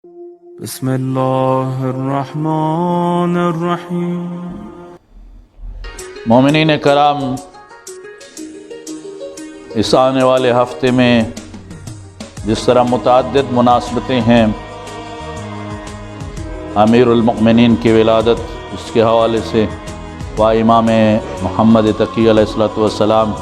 بسم اللہ الرحمن الرحیم۔ مومنین کرام، اس آنے والے ہفتے میں جس طرح متعدد مناسبتیں ہیں، امیر المؤمنین کی ولادت، اس کے حوالے سے و امام محمد تقی علیہ الصلوۃ والسلام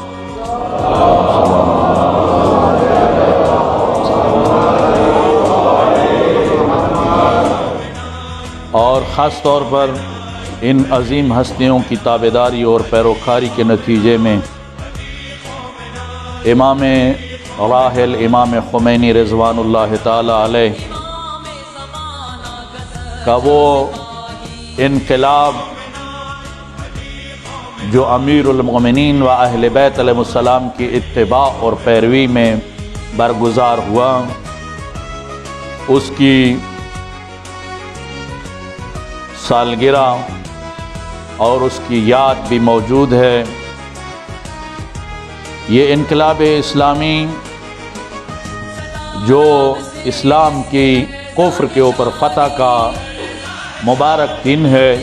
اور خاص طور پر ان عظیم ہستیوں کی تابعداری اور پیروکاری کے نتیجے میں امام راحل امام خمینی رضوان اللہ تعالی علیہ کا وہ انقلاب جو امیر المؤمنین و اہل بیت علیہ السلام کی اتباع اور پیروی میں برگزار ہوا، اس کی سالگرہ اور اس کی یاد بھی موجود ہے۔ یہ انقلاب اسلامی جو اسلام کی کفر کے اوپر فتح کا مبارک دن ہے،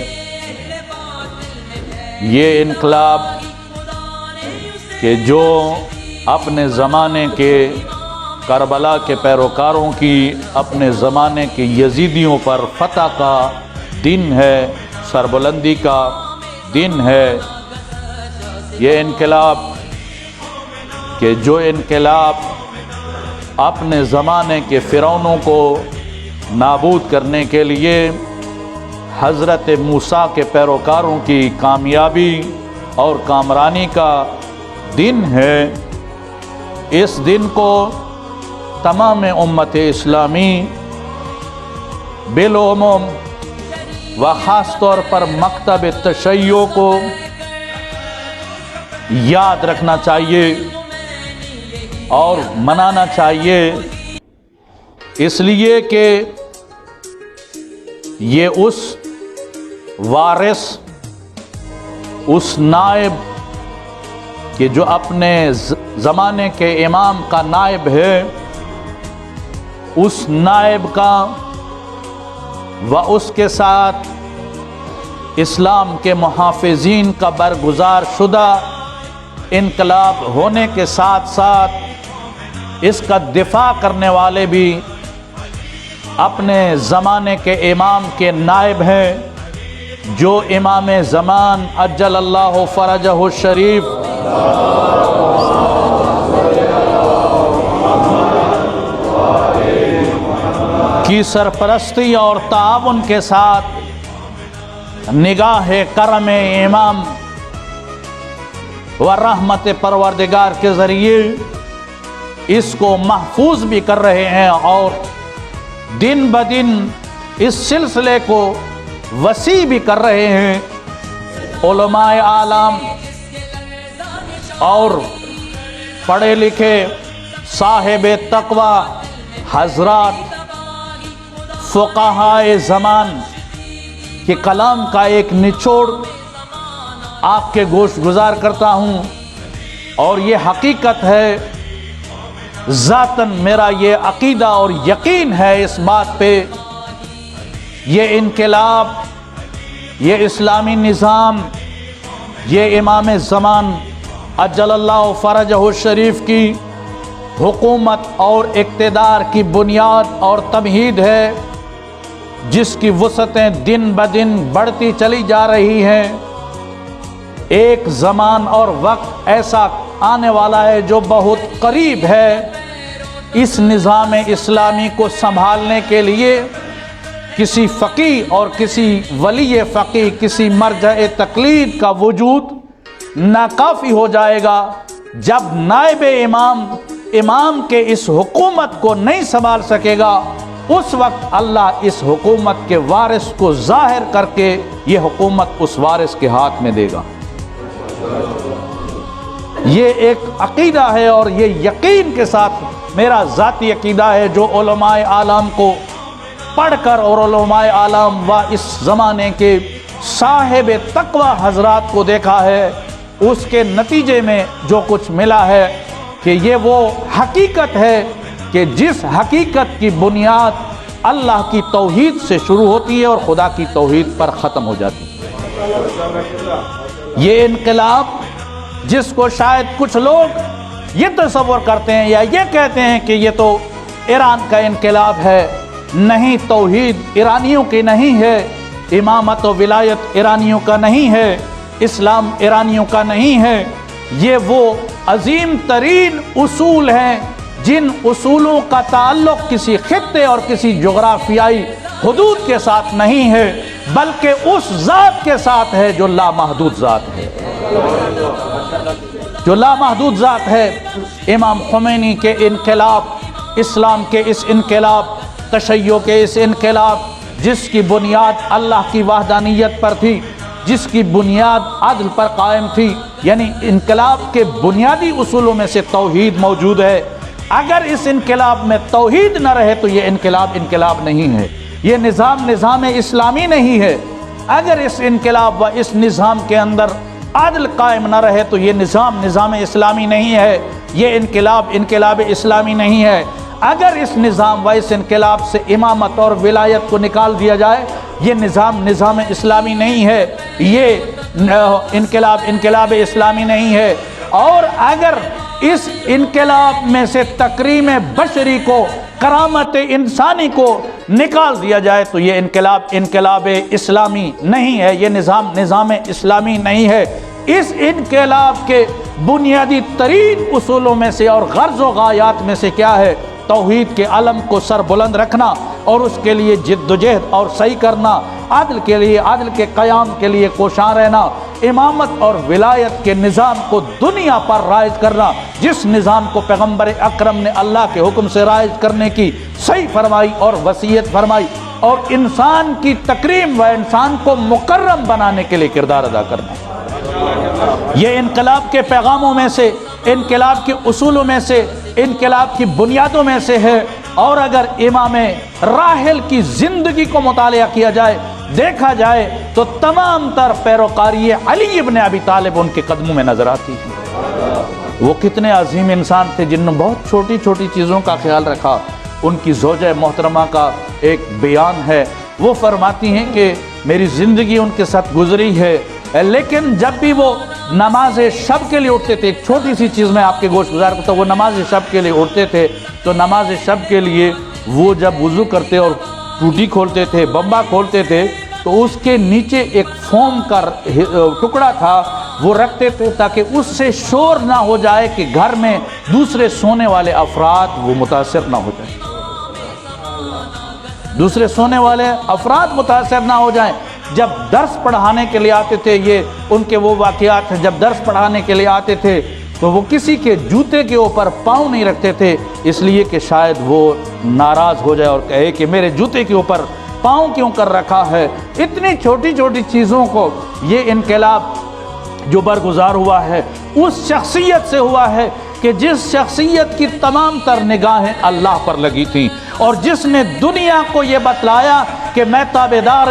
یہ انقلاب کہ جو اپنے زمانے کے کربلا کے پیروکاروں کی، اپنے زمانے کے یزیدیوں پر فتح کا دن ہے، سربلندی کا دن ہے۔ یہ انقلاب کہ جو انقلاب اپنے زمانے کے فرعونوں کو نابود کرنے کے لیے حضرت موسیٰ کے پیروکاروں کی کامیابی اور کامرانی کا دن ہے۔ اس دن کو تمام امت اسلامی بالعموم و خاص طور پر مکتب تشیع کو یاد رکھنا چاہیے اور منانا چاہیے، اس لیے کہ یہ اس وارث، اس نائب کہ جو اپنے زمانے کے امام کا نائب ہے، اس نائب کا و اس کے ساتھ اسلام کے محافظین کا برگزار شدہ انقلاب ہونے کے ساتھ ساتھ اس کا دفاع کرنے والے بھی اپنے زمانے کے امام کے نائب ہیں، جو امام زمان عجل اللہ فرجہ الشریف کی سرپرستی اور تعاون کے ساتھ نگاہ کرم امام و رحمت پروردگار کے ذریعے اس کو محفوظ بھی کر رہے ہیں اور دن بدن اس سلسلے کو وسیع بھی کر رہے ہیں۔ علماء اعلام اور پڑھے لکھے صاحب تقوی حضرات، فقہائے زمان کے کلام کا ایک نچوڑ آپ کے گوش گزار کرتا ہوں، اور یہ حقیقت ہے، ذاتاً میرا یہ عقیدہ اور یقین ہے اس بات پہ، یہ انقلاب، یہ اسلامی نظام، یہ امام زمان عجل اللہ فرجہ الشریف کی حکومت اور اقتدار کی بنیاد اور تمہید ہے، جس کی وسعتیں دن بدن بڑھتی چلی جا رہی ہیں۔ ایک زمان اور وقت ایسا آنے والا ہے جو بہت قریب ہے، اس نظام اسلامی کو سنبھالنے کے لیے کسی فقیہ اور کسی ولی فقیہ، کسی مرجع تقلید کا وجود ناکافی ہو جائے گا۔ جب نائب امام کے اس حکومت کو نہیں سنبھال سکے گا، اس وقت اللہ اس حکومت کے وارث کو ظاہر کر کے یہ حکومت اس وارث کے ہاتھ میں دے گا۔ یہ ایک عقیدہ ہے اور یہ یقین کے ساتھ میرا ذاتی عقیدہ ہے، جو علماء اعلام کو پڑھ کر اور علماء اعلام و اس زمانے کے صاحب تقوی حضرات کو دیکھا ہے، اس کے نتیجے میں جو کچھ ملا ہے کہ یہ وہ حقیقت ہے کہ جس حقیقت کی بنیاد اللہ کی توحید سے شروع ہوتی ہے اور خدا کی توحید پر ختم ہو جاتی ہے۔ یہ انقلاب جس کو شاید کچھ لوگ یہ تصور کرتے ہیں یا یہ کہتے ہیں کہ یہ تو ایران کا انقلاب ہے، نہیں، توحید ایرانیوں کی نہیں ہے، امامت و ولایت ایرانیوں کا نہیں ہے، اسلام ایرانیوں کا نہیں ہے، یہ وہ عظیم ترین اصول ہیں جن اصولوں کا تعلق کسی خطے اور کسی جغرافیائی حدود کے ساتھ نہیں ہے، بلکہ اس ذات کے ساتھ ہے جو لامحدود ذات ہے، جو لامحدود ذات ہے۔ امام خمینی کے انقلاب، اسلام کے اس انقلاب، تشیع کے اس انقلاب، جس کی بنیاد اللہ کی وحدانیت پر تھی، جس کی بنیاد عدل پر قائم تھی، یعنی انقلاب کے بنیادی اصولوں میں سے توحید موجود ہے۔ اگر اس انقلاب میں توحید نہ رہے تو یہ انقلاب نہیں ہے، یہ نظام اسلامی نہیں ہے۔ اگر اس انقلاب و اس نظام کے اندر عدل قائم نہ رہے تو یہ نظام اسلامی نہیں ہے، یہ انقلاب اسلامی نہیں ہے۔ اگر اس نظام و اس انقلاب سے امامت اور ولایت کو نکال دیا جائے، یہ نظام اسلامی نہیں ہے، یہ انقلاب اسلامی نہیں ہے۔ اور اگر اس انقلاب میں سے تکریم بشری کو، کرامت انسانی کو نکال دیا جائے تو یہ انقلاب اسلامی نہیں ہے، یہ نظام اسلامی نہیں ہے۔ اس انقلاب کے بنیادی ترین اصولوں میں سے اور غرض و غایات میں سے کیا ہے؟ توحید کے علم کو سر بلند رکھنا اور اس کے لیے جد و جہد اور صحیح کرنا، عدل کے قیام کے لیے کوشاں رہنا، امامت اور ولایت کے نظام کو دنیا پر رائج کرنا، جس نظام کو پیغمبر اکرم نے اللہ کے حکم سے رائج کرنے کی صحیح فرمائی اور وصیت فرمائی، اور انسان کی تکریم و انسان کو مکرم بنانے کے لیے کردار ادا کرنا۔ یہ انقلاب کے پیغاموں میں سے، انقلاب کے اصولوں میں سے، انقلاب کی بنیادوں میں سے ہے۔ اور اگر امام راحل کی زندگی کو مطالعہ کیا جائے، دیکھا جائے تو تمام تر پیروکاری علی ابن ابی طالب ان کے قدموں میں نظر آتی ہے۔ وہ کتنے عظیم انسان تھے جن نے بہت چھوٹی چھوٹی چیزوں کا خیال رکھا۔ ان کی زوجہ محترمہ کا ایک بیان ہے، وہ فرماتی ہیں کہ میری زندگی ان کے ساتھ گزری ہے، لیکن جب بھی وہ نماز شب کے لیے اٹھتے تھے، ایک چھوٹی سی چیز میں آپ کے گوش گزار کرتا ہوں، وہ نماز شب کے لیے اٹھتے تھے تو نماز شب کے لیے وہ جب وضو کرتے اور ٹوٹی کھولتے تھے، بمبا کھولتے تھے، تو اس کے نیچے ایک فوم کا ٹکڑا تھا، وہ رکھتے تھے تاکہ اس سے شور نہ ہو جائے کہ گھر میں دوسرے سونے والے افراد وہ متاثر نہ ہو جائیں، دوسرے سونے والے افراد متاثر نہ ہو جائیں۔ جب درس پڑھانے کے لیے آتے تھے، یہ ان کے وہ واقعات ہیں، جب درس پڑھانے کے لیے آتے تھے تو وہ کسی کے جوتے کے اوپر پاؤں نہیں رکھتے تھے، اس لیے کہ شاید وہ ناراض ہو جائے اور کہے کہ میرے جوتے کے اوپر پاؤں کیوں کر رکھا ہے۔ اتنی چھوٹی چھوٹی چیزوں کو یہ انقلاب جو برگزار ہوا ہے اس شخصیت سے ہوا ہے کہ جس شخصیت کی تمام تر نگاہیں اللہ پر لگی تھیں، اور جس نے دنیا کو یہ بتلایا کہ میں تابعدار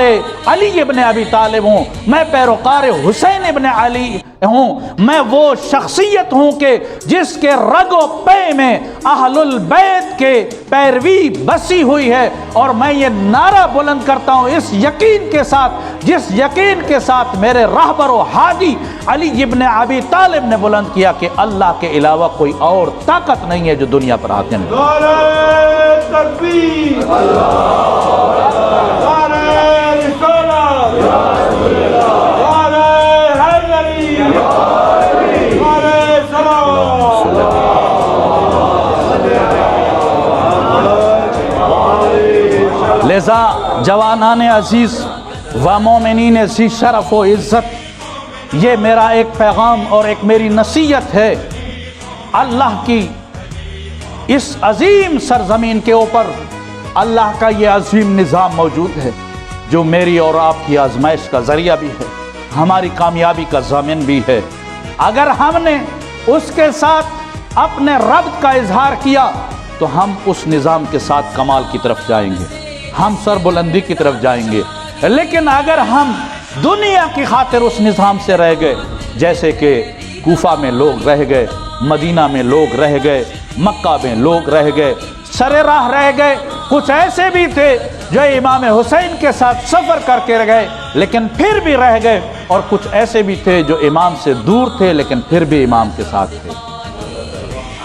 علی ابن ابی طالب ہوں، میں پیروکار حسین ابن علی ہوں، میں وہ شخصیت ہوں کہ جس کے رگ و پے میں اہل البیت کے پیروی بسی ہوئی ہے، اور میں یہ نعرہ بلند کرتا ہوں اس یقین کے ساتھ، جس یقین کے ساتھ میرے رہبر و ہادی علی ابن ابی طالب نے بلند کیا کہ اللہ کے علاوہ کوئی اور طاقت نہیں ہے جو دنیا پر حاکم ہے۔ نعرہ تکبیر، نعرہ رسالت، نعرہ حیدری، نعرہ سلام۔ لہذا جوانان عزیز و مومنین ذی شرف و عزت، یہ میرا ایک پیغام اور ایک میری نصیحت ہے۔ اللہ کی اس عظیم سرزمین کے اوپر اللہ کا یہ عظیم نظام موجود ہے جو میری اور آپ کی آزمائش کا ذریعہ بھی ہے، ہماری کامیابی کا ضامن بھی ہے۔ اگر ہم نے اس کے ساتھ اپنے ربط کا اظہار کیا تو ہم اس نظام کے ساتھ کمال کی طرف جائیں گے، ہم سربلندی کی طرف جائیں گے۔ لیکن اگر ہم دنیا کی خاطر اس نظام سے رہ گئے، جیسے کہ کوفہ میں لوگ رہ گئے، مدینہ میں لوگ رہ گئے، مکہ میں لوگ رہ گئے، سرے راہ رہ گئے، کچھ ایسے بھی تھے جو امام حسین کے ساتھ سفر کر کے رہ گئے لیکن پھر بھی رہ گئے، اور کچھ ایسے بھی تھے جو امام سے دور تھے لیکن پھر بھی امام کے ساتھ تھے۔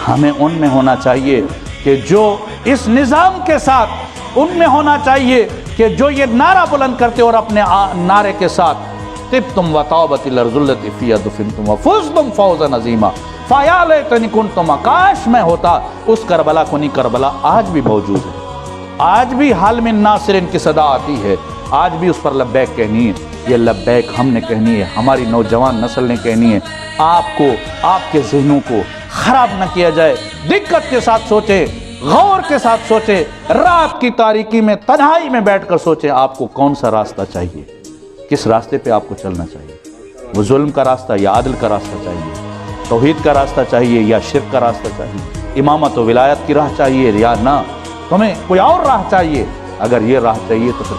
ہمیں ان میں ہونا چاہیے کہ جو اس نظام کے ساتھ، ان میں ہونا چاہیے کہ جو یہ نعرہ بلند کرتے اور اپنے نعرے کے ساتھ طبتم وطابت الارض التي فيها دفنتم وفزتم فوزا عظیما فیا لیتنی کنتم، کاش میں ہوتا اس کربلا کو نہیں۔ کربلا آج بھی موجود ہے، آج بھی حال من ناصرین کی صدا آتی ہے، آج بھی اس پر لبیک کہنی ہے۔ یہ لبیک ہم نے کہنی ہے، ہماری نوجوان نسل نے کہنی ہے۔ آپ کو، آپ کے ذہنوں کو خراب نہ کیا جائے، دقت کے ساتھ سوچیں، غور کے ساتھ سوچیں، رات کی تاریکی میں تنہائی میں بیٹھ کر سوچیں آپ کو کون سا راستہ چاہیے، کس راستے پہ آپ کو چلنا چاہیے۔ وہ ظلم کا راستہ یا عادل کا راستہ چاہیے، توحید کا راستہ چاہیے یا شرک کا راستہ چاہیے، امامت و ولایت کی راہ چاہیے یا نہ تمہیں کوئی اور راہ چاہیے؟ اگر یہ راہ چاہیے تو پھر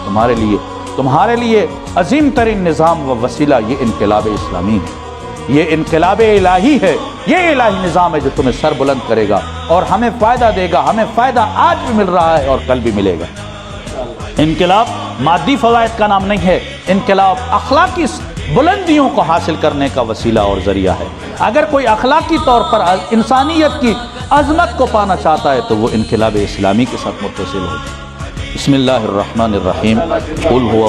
تمہارے لیے عظیم ترین نظام و وسیلہ یہ انقلاب اسلامی ہے، یہ انقلاب الہی ہے، یہ الہی نظام ہے جو تمہیں سر بلند کرے گا اور ہمیں فائدہ دے گا۔ ہمیں فائدہ آج بھی مل رہا ہے اور کل بھی ملے گا۔ انقلاب مادی فوائد کا نام نہیں ہے، انقلاب اخلاقی بلندیوں کو حاصل کرنے کا وسیلہ اور ذریعہ ہے۔ اگر کوئی اخلاقی طور پر انسانیت کی عظمت کو پانا چاہتا ہے تو وہ انقلاب اسلامی کے ساتھ متصل ہو۔ بسم اللہ الرحمن الرحیم قل هو